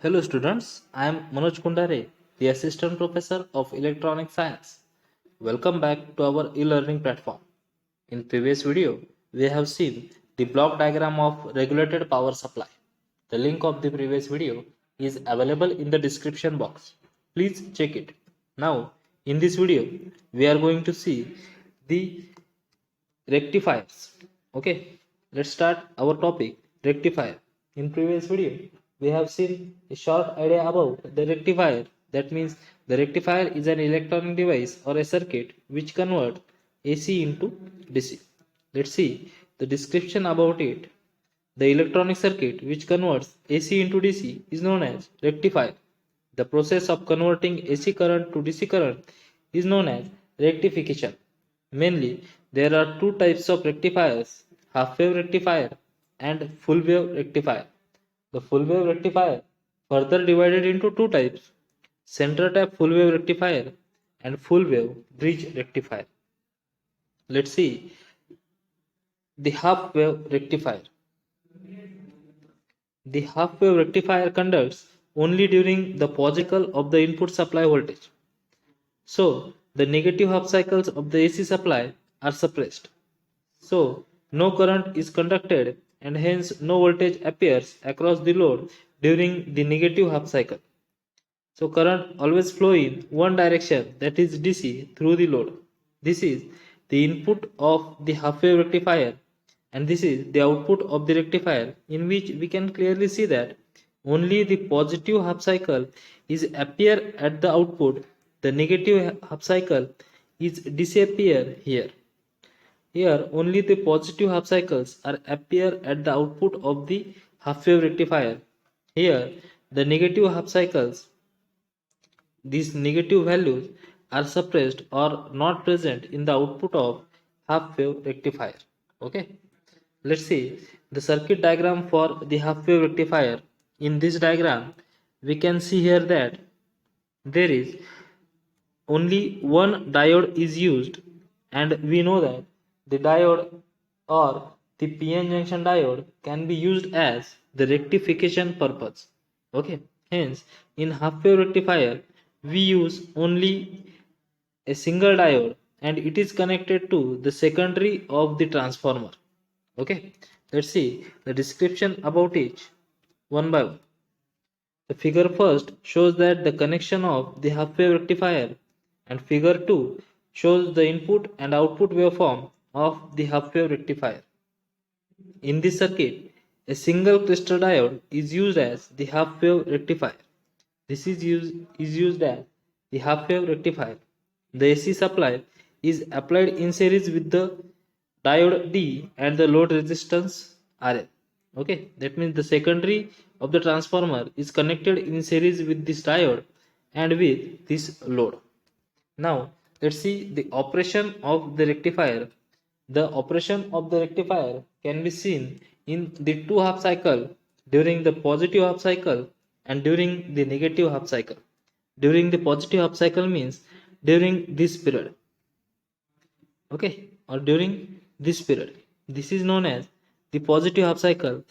Hello students, I am Manoj Kundare, the Assistant Professor of Electronic Science. Welcome back to our e-learning platform. In previous video, we have seen the block diagram of regulated power supply. The link of the previous video is available in the description box. Please check it. Now, in this video, we are going to see the rectifiers. Okay, let's start our topic, rectifier. In previous video we have seen a short idea about the rectifier. That means the rectifier is an electronic device or a circuit which converts AC into DC. Let's see the description about it. The electronic circuit which converts AC into DC is known as rectifier. The process of converting AC current to DC current is known as rectification. Mainly, there are two types of rectifiers, half wave rectifier and full wave rectifier. The full wave rectifier further divided into two types, center tap full wave rectifier and full wave bridge rectifier. Let's see the half wave rectifier. The half wave rectifier conducts only during the positive cycle of the input supply voltage. So, the negative half cycles of the AC supply are suppressed. So, no current is conducted and hence no voltage appears across the load during the negative half cycle. So, current always flow in one direction, that is DC, through the load. This is the input of the half wave rectifier and this is the output of the rectifier, in which we can clearly see that only the positive half cycle is appear at the output, the negative half cycle is disappear here. Here only the positive half cycles are appear at the output of the half wave rectifier. Here the negative half cycles, these negative values are suppressed or not present in the output of half wave rectifier. Okay, let's see the circuit diagram for the half wave rectifier. In this diagram we can see here that there is only one diode is used, and we know that the diode or the PN junction diode can be used as the rectification purpose. Okay, hence in half wave rectifier we use only a single diode and it is connected to the secondary of the transformer. Okay, let's see the description about each one by one. The figure first shows that the connection of the half wave rectifier, and figure 2 shows the input and output waveform of the half wave rectifier. In this circuit, a single crystal diode is used as the half wave rectifier. This is used as the half wave rectifier. The AC supply is applied in series with the diode D and the load resistance RL. Okay, that means the secondary of the transformer is connected in series with this diode and with this load. Now let's see the operation of the rectifier. The operation of the rectifier can be seen in the two half cycle, during the positive half cycle and during the negative half cycle. During the positive half cycle means during this period. Okay, or during this period. This is known as the positive half cycle.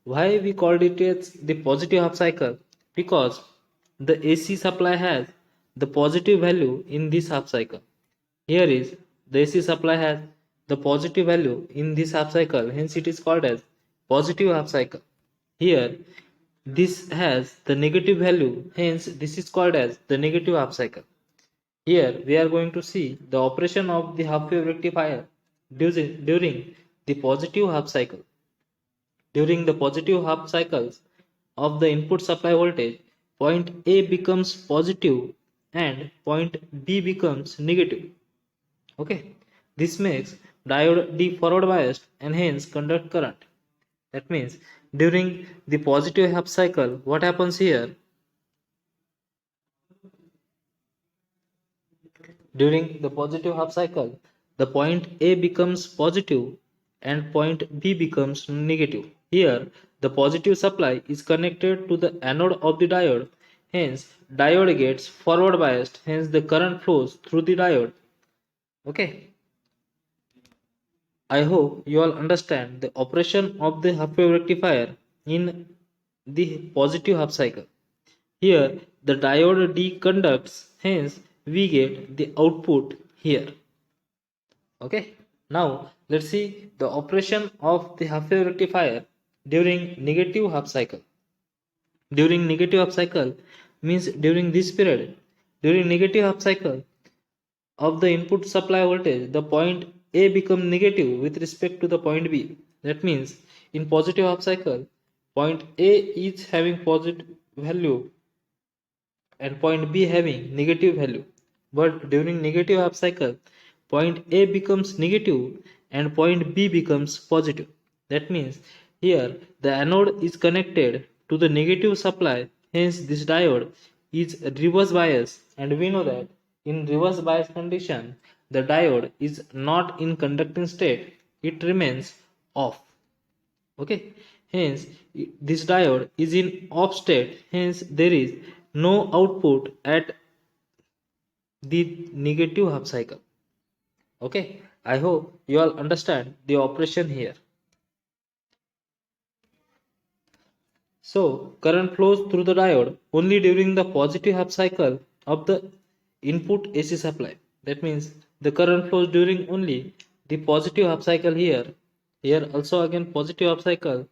Why we called it as the positive half cycle? Because the AC supply has the positive value in this half cycle. Here is the AC supply has the positive value in this half cycle, hence it is called as positive half cycle. Here this has the negative value, hence this is called as the negative half cycle. Here we are going to see the operation of the half wave rectifier during the positive half cycle. During the positive half cycles of the input supply voltage, point A becomes positive and point B becomes negative. Okay, this makes diode D forward biased and hence conduct current. That means during the positive half cycle, what happens here? During the positive half cycle, the point A becomes positive and point B becomes negative. Here, the positive supply is connected to the anode of the diode, hence diode gets forward biased, hence the current flows through the diode. Okay, I hope you all understand the operation of the half wave rectifier in the positive half cycle. Here the diode D conducts, hence we get the output here. Okay, now let's see the operation of the half wave rectifier during negative half cycle. During negative half cycle means during this period. During negative half cycle of the input supply voltage, the point A becomes negative with respect to the point B. That means in positive half cycle, point A is having positive value and point B having negative value. But during negative half cycle, point A becomes negative and point B becomes positive. That means here the anode is connected to the negative supply, hence this diode is reverse bias, and we know that in reverse bias condition the diode is not in conducting state, it remains off. Okay, hence this diode is in off state, hence there is no output at the negative half cycle. Okay, I hope you all understand the operation here. So current flows through the diode only during the positive half cycle of the input AC supply. That means the current flows during only the positive half cycle here. Here also again positive half cycle,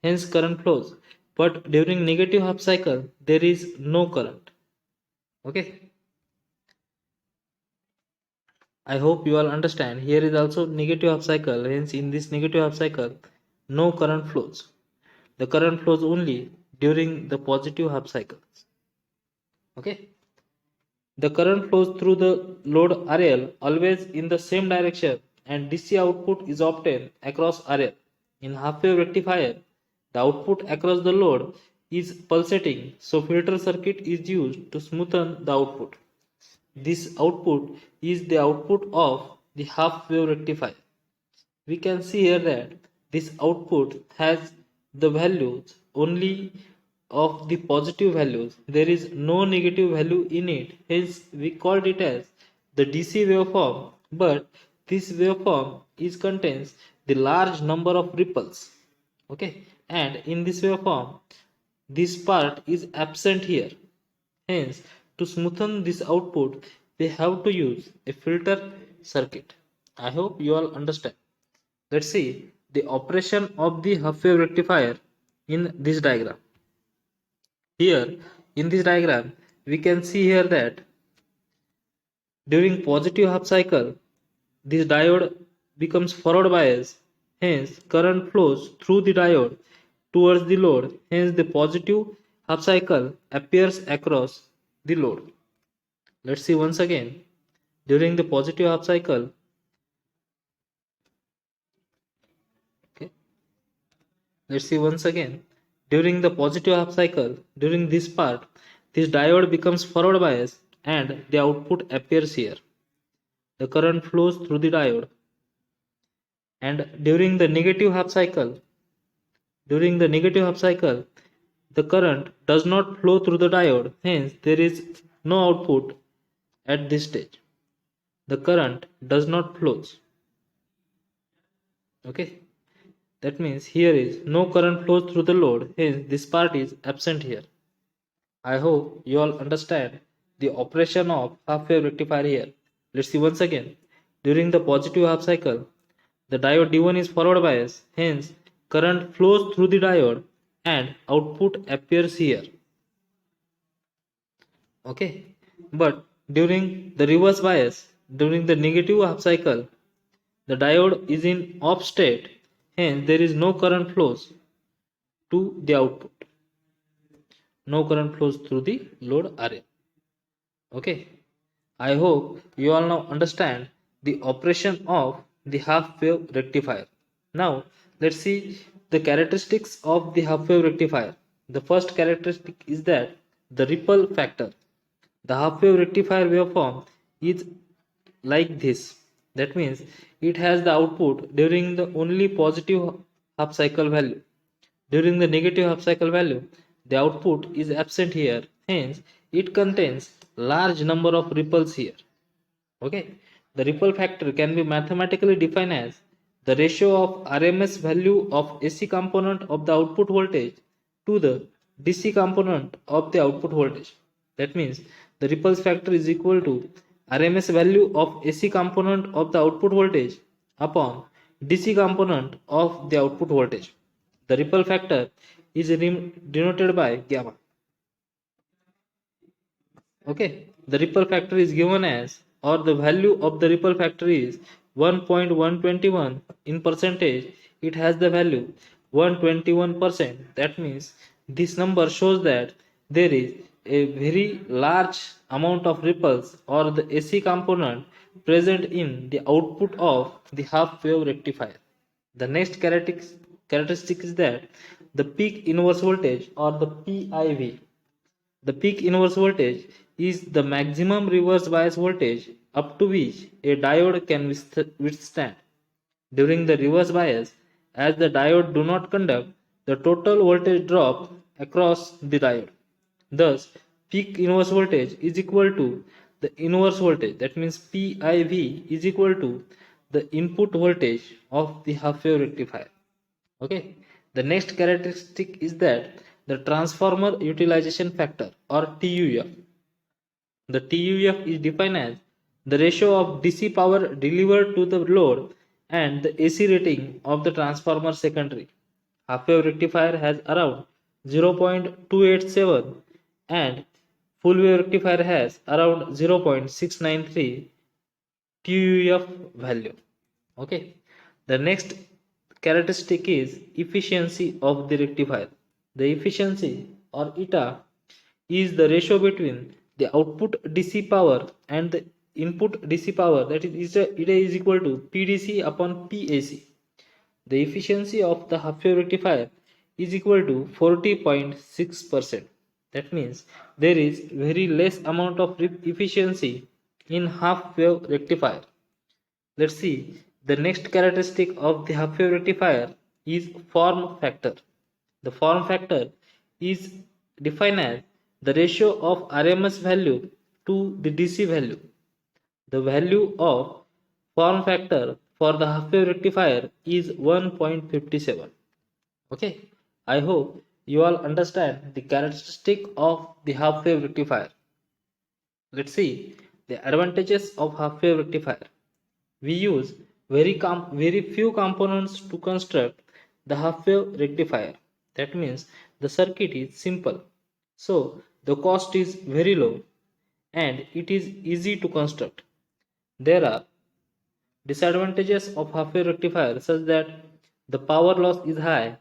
hence current flows. But during negative half cycle there is no current. Okay. I hope you all understand. Here is also negative half cycle. Hence in this negative half cycle no current flows. The current flows only during the positive half cycles. Okay. The current flows through the load RL always in the same direction and DC output is obtained across RL. In half wave rectifier, the output across the load is pulsating, so filter circuit is used to smoothen the output. This output is the output of the half wave rectifier. We can see here that this output has the values only of the positive values. There is no negative value in it. Hence we called it as the DC waveform, but this waveform is contains the large number of ripples. Okay, and in this waveform this part is absent here. Hence to smoothen this output we have to use a filter circuit. I hope you all understand. Let's see the operation of the half wave rectifier in this diagram. Here in this diagram we can see here that during positive half cycle this diode becomes forward bias, hence current flows through the diode towards the load, hence the positive half cycle appears across the load. Let's see once again. During the positive half cycle, okay, let's see once again. During the positive half cycle, during this part, this diode becomes forward bias and the output appears here. The current flows through the diode. And during the negative half cycle, the current does not flow through the diode, hence there is no output at this stage. The current does not flows. Okay, that means here is no current flows through the load, hence this part is absent here. I hope you all understand the operation of half wave rectifier here. Let's see once again. During the positive half cycle, the diode D1 is forward bias, hence current flows through the diode and output appears here. Okay, but during the reverse bias, during the negative half cycle, the diode is in off state, hence there is no current flows to the output. No current flows through the load RL. Okay, I hope you all now understand the operation of the half wave rectifier. Now let's see the characteristics of the half wave rectifier. The first characteristic is that the ripple factor. The half wave rectifier waveform is like this. That means it has the output during the only positive half cycle value. During the negative half cycle value, the output is absent here. Hence, it contains large number of ripples here. Okay, the ripple factor can be mathematically defined as the ratio of RMS value of AC component of the output voltage to the DC component of the output voltage. That means the ripple factor is equal to RMS value of AC component of the output voltage upon DC component of the output voltage. The ripple factor is denoted by gamma. Okay, the ripple factor is given as, or the value of the ripple factor is 1.121 in percentage. It has the value 121%. That means this number shows that there is a very large amount of ripples or the AC component present in the output of the half wave rectifier. The next characteristic is that the peak inverse voltage or the PIV. The peak inverse voltage is the maximum reverse bias voltage up to which a diode can withstand. During the reverse bias, as the diode do not conduct, the total voltage drop across the diode. Thus, peak inverse voltage is equal to the inverse voltage, that means PIV is equal to the input voltage of the half wave rectifier. Okay. The next characteristic is that the transformer utilization factor or TUF. The TUF is defined as the ratio of DC power delivered to the load and the AC rating of the transformer secondary. Half wave rectifier has around 0.287 and full wave rectifier has around 0.693 TUF value. Okay. The next characteristic is efficiency of the rectifier. The efficiency or eta is the ratio between the output DC power and the input DC power, that is eta is equal to PDC upon PAC. The efficiency of the half wave rectifier is equal to 40.6%. That means there is very less amount of efficiency in half wave rectifier. Let's see, the next characteristic of the half wave rectifier is form factor. The form factor is defined as the ratio of RMS value to the DC value. The value of form factor for the half wave rectifier is 1.57. Okay, I hope you all understand the characteristic of the half wave rectifier. Let's see the advantages of half wave rectifier. We use very few components to construct the half wave rectifier. That means the circuit is simple, so the cost is very low and it is easy to construct. There are disadvantages of half wave rectifier such that the power loss is high,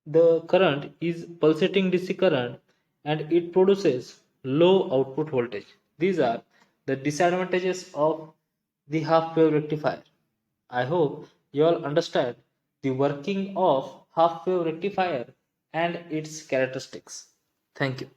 the current is pulsating DC current, and it produces low output voltage. These are the disadvantages of the half wave rectifier. I hope you all understand the working of half wave rectifier and its characteristics. Thank you.